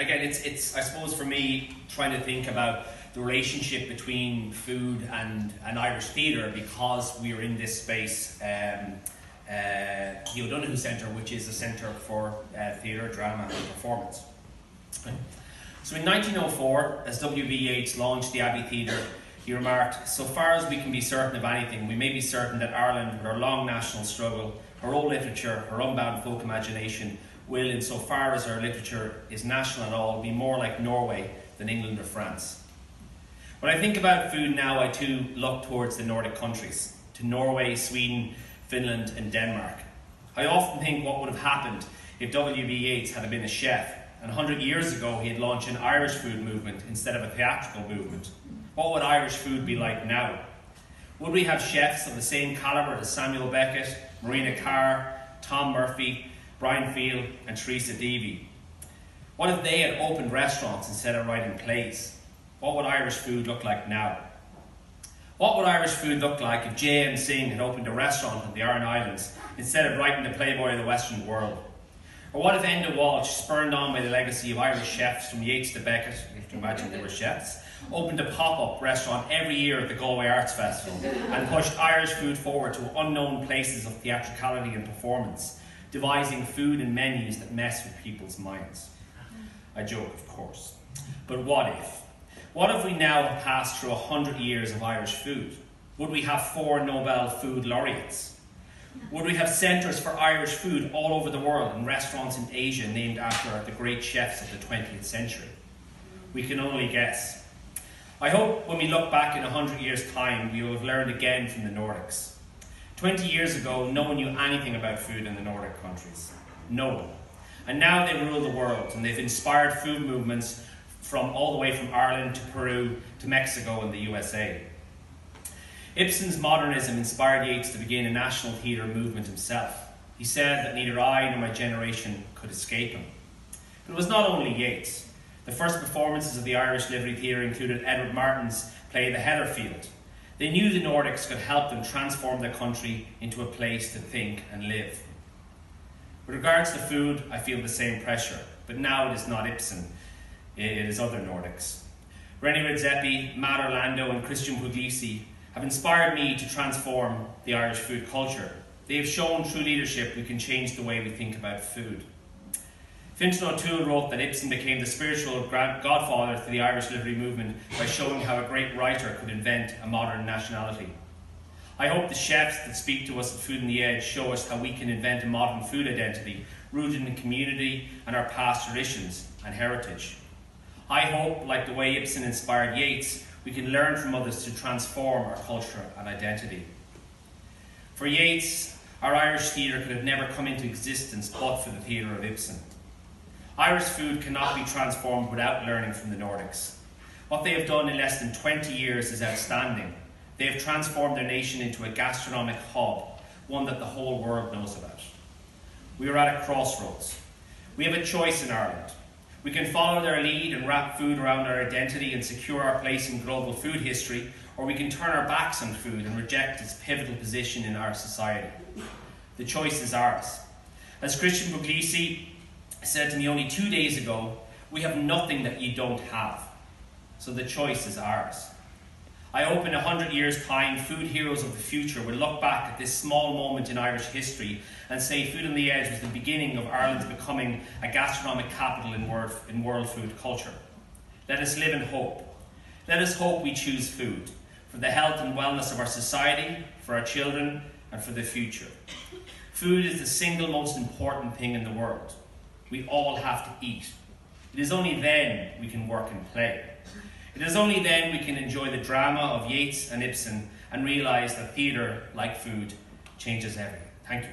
again, it's I suppose for me trying to think about the relationship between food and Irish theatre, because we are in this space, the O'Donoghue Centre, which is a centre for theatre, drama and performance. Right. So in 1904, as W.B. Yeats launched the Abbey Theatre, he remarked, "So far as we can be certain of anything, we may be certain that Ireland, with her long national struggle, her old literature, her unbound folk imagination, will, in so far as her literature is national at all, be more like Norway than England or France." When I think about food now, I too look towards the Nordic countries, to Norway, Sweden, Finland and Denmark. I often think what would have happened if W.B. Yeats had been a chef, and 100 years ago he had launched an Irish food movement instead of a theatrical movement. What would Irish food be like now? Would we have chefs of the same calibre as Samuel Beckett, Marina Carr, Tom Murphy, Brian Field and Teresa Deevy? What if they had opened restaurants instead of writing plays? What would Irish food look like now? What would Irish food look like if J.M. Singh had opened a restaurant on the Aran Islands instead of writing the Playboy of the Western world? Or what if Enda Walsh, spurned on by the legacy of Irish chefs from Yeats to Beckett, you have to imagine they were chefs, opened a pop-up restaurant every year at the Galway Arts Festival and pushed Irish food forward to unknown places of theatricality and performance, devising food and menus that mess with people's minds? I joke, of course. But what if? What if we now have passed through 100 years of Irish food? Would we have 4 Nobel Food Laureates? Would we have centres for Irish food all over the world and restaurants in Asia named after the great chefs of the 20th century? We can only guess. I hope when we look back in 100 years' time, we will have learned again from the Nordics. 20 years ago, no one knew anything about food in the Nordic countries. No one. And now they rule the world, and they've inspired food movements from all the way from Ireland to Peru to Mexico and the USA. Ibsen's modernism inspired Yeats to begin a national theatre movement himself. He said that neither I nor my generation could escape him. But it was not only Yeats. The first performances of the Irish Livery Theatre included Edward Martin's play The Heatherfield. They knew the Nordics could help them transform their country into a place to think and live. With regards to food, I feel the same pressure, but now it is not Ibsen, it is other Nordics. René Redzepi, Matt Orlando and Christian Puglisi have inspired me to transform the Irish food culture. They have shown through leadership we can change the way we think about food. Fintan O'Toole wrote that Ibsen became the spiritual godfather to the Irish Livery movement by showing how a great writer could invent a modern nationality. I hope the chefs that speak to us at Food on the Edge show us how we can invent a modern food identity rooted in community and our past traditions and heritage. I hope, like the way Ibsen inspired Yeats, we can learn from others to transform our culture and identity. For Yeats, our Irish theatre could have never come into existence but for the theatre of Ibsen. Irish food cannot be transformed without learning from the Nordics. What they have done in less than 20 years is outstanding. They have transformed their nation into a gastronomic hub, one that the whole world knows about. We are at a crossroads. We have a choice in Ireland. We can follow their lead and wrap food around our identity and secure our place in global food history, or we can turn our backs on food and reject its pivotal position in our society. The choice is ours. As Christian Puglisi said to me only 2 days ago, we have nothing that you don't have. So the choice is ours. I hope in 100 years' time, food heroes of the future will look back at this small moment in Irish history and say Food on the Edge was the beginning of Ireland's becoming a gastronomic capital in world food culture. Let us live in hope. Let us hope we choose food for the health and wellness of our society, for our children, and for the future. Food is the single most important thing in the world. We all have to eat. It is only then we can work and play. It is only then we can enjoy the drama of Yeats and Ibsen and realise that theatre, like food, changes everything. Thank you.